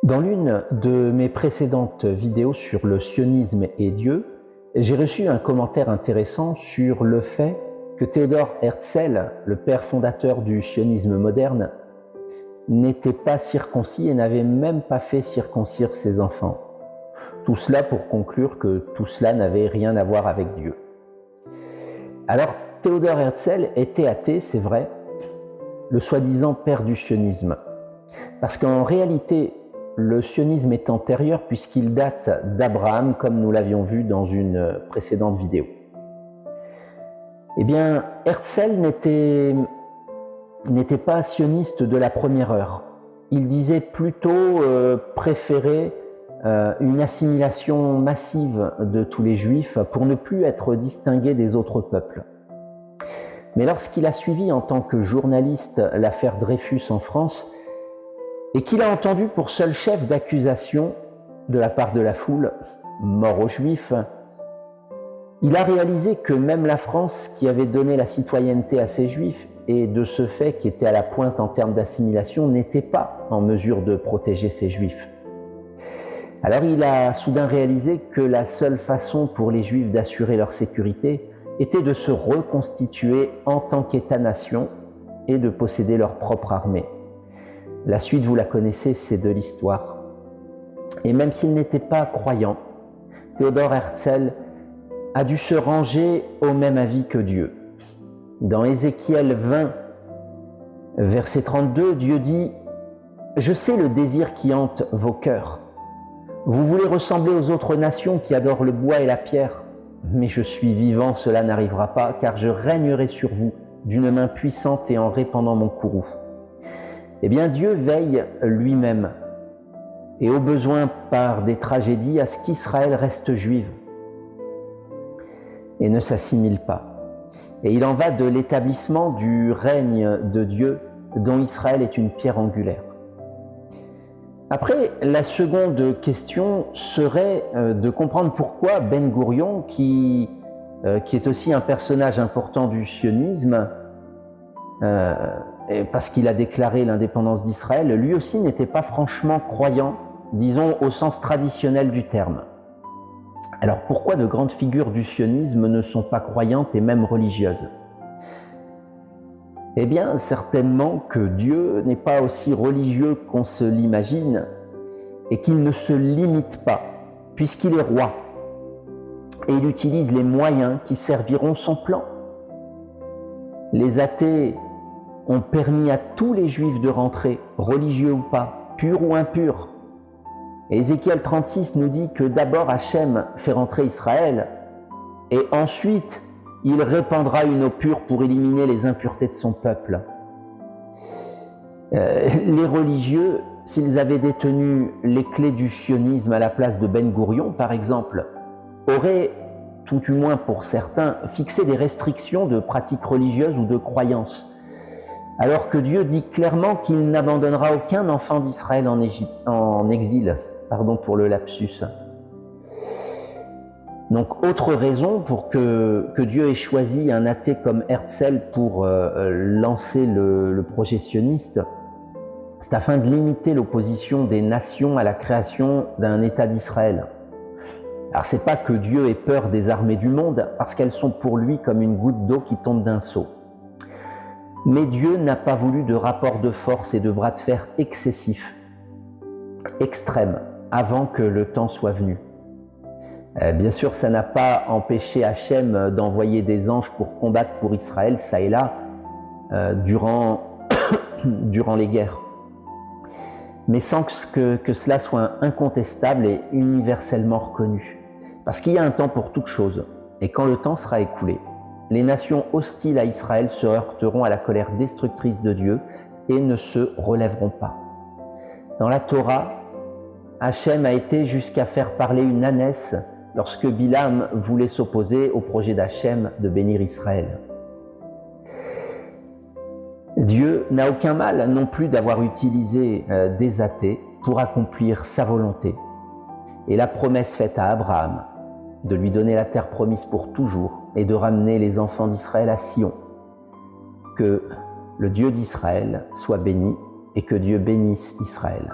Dans l'une de mes précédentes vidéos sur le sionisme et Dieu, j'ai reçu un commentaire intéressant sur le fait que Theodor Herzl, le père fondateur du sionisme moderne, n'était pas circoncis et n'avait même pas fait circoncire ses enfants. Tout cela pour conclure que tout cela n'avait rien à voir avec Dieu. Alors, Theodor Herzl était athée, c'est vrai, le soi-disant père du sionisme. Parce qu'en réalité, le sionisme est antérieur puisqu'il date d'Abraham, comme nous l'avions vu dans une précédente vidéo. Eh bien, Herzl n'était pas sioniste de la première heure. Il disait plutôt préférer une assimilation massive de tous les juifs pour ne plus être distingué des autres peuples. Mais lorsqu'il a suivi en tant que journaliste l'affaire Dreyfus en France, et qu'il a entendu pour seul chef d'accusation de la part de la foule, mort aux Juifs, il a réalisé que même la France, qui avait donné la citoyenneté à ses Juifs, et de ce fait qui était à la pointe en termes d'assimilation, n'était pas en mesure de protéger ses Juifs. Alors il a soudain réalisé que la seule façon pour les Juifs d'assurer leur sécurité était de se reconstituer en tant qu'État-nation et de posséder leur propre armée. La suite, vous la connaissez, c'est de l'histoire. Et même s'il n'était pas croyant, Theodor Herzl a dû se ranger au même avis que Dieu. Dans Ézéchiel 20, verset 32, Dieu dit « Je sais le désir qui hante vos cœurs. Vous voulez ressembler aux autres nations qui adorent le bois et la pierre, mais je suis vivant, cela n'arrivera pas, car je régnerai sur vous d'une main puissante et en répandant mon courroux. » Eh bien, Dieu veille lui-même, et au besoin par des tragédies, à ce qu'Israël reste juive et ne s'assimile pas. Et il en va de l'établissement du règne de Dieu, dont Israël est une pierre angulaire. Après, la seconde question serait de comprendre pourquoi Ben Gourion, qui est aussi un personnage important du sionisme, parce qu'il a déclaré l'indépendance d'Israël, lui aussi n'était pas franchement croyant, disons au sens traditionnel du terme. Alors pourquoi de grandes figures du sionisme ne sont pas croyantes et même religieuses? Eh bien, certainement que Dieu n'est pas aussi religieux qu'on se l'imagine et qu'il ne se limite pas, puisqu'il est roi. Et il utilise les moyens qui serviront son plan. Les athées ont permis à tous les Juifs de rentrer, religieux ou pas, purs ou impurs. Et Ézéchiel 36 nous dit que d'abord Hachem fait rentrer Israël, et ensuite il répandra une eau pure pour éliminer les impuretés de son peuple. Les religieux, s'ils avaient détenu les clés du sionisme à la place de Ben Gourion, par exemple, auraient, tout du moins pour certains, fixé des restrictions de pratiques religieuses ou de croyances, alors que Dieu dit clairement qu'il n'abandonnera aucun enfant d'Israël en exil. Pardon pour le lapsus. Donc, autre raison pour que Dieu ait choisi un athée comme Herzl pour lancer le projet sioniste, c'est afin de limiter l'opposition des nations à la création d'un État d'Israël. Alors, c'est pas que Dieu ait peur des armées du monde, parce qu'elles sont pour lui comme une goutte d'eau qui tombe d'un seau. Mais Dieu n'a pas voulu de rapport de force et de bras de fer excessifs, extrêmes, avant que le temps soit venu. Bien sûr, ça n'a pas empêché Hachem d'envoyer des anges pour combattre pour Israël, ça et là, durant les guerres. Mais sans que cela soit incontestable et universellement reconnu. Parce qu'il y a un temps pour toute chose, et quand le temps sera écoulé, les nations hostiles à Israël se heurteront à la colère destructrice de Dieu et ne se relèveront pas. Dans la Torah, Hachem a été jusqu'à faire parler une ânesse lorsque Bilam voulait s'opposer au projet d'Hachem de bénir Israël. Dieu n'a aucun mal non plus d'avoir utilisé des athées pour accomplir sa volonté. Et la promesse faite à Abraham, de lui donner la terre promise pour toujours et de ramener les enfants d'Israël à Sion. Que le Dieu d'Israël soit béni et que Dieu bénisse Israël.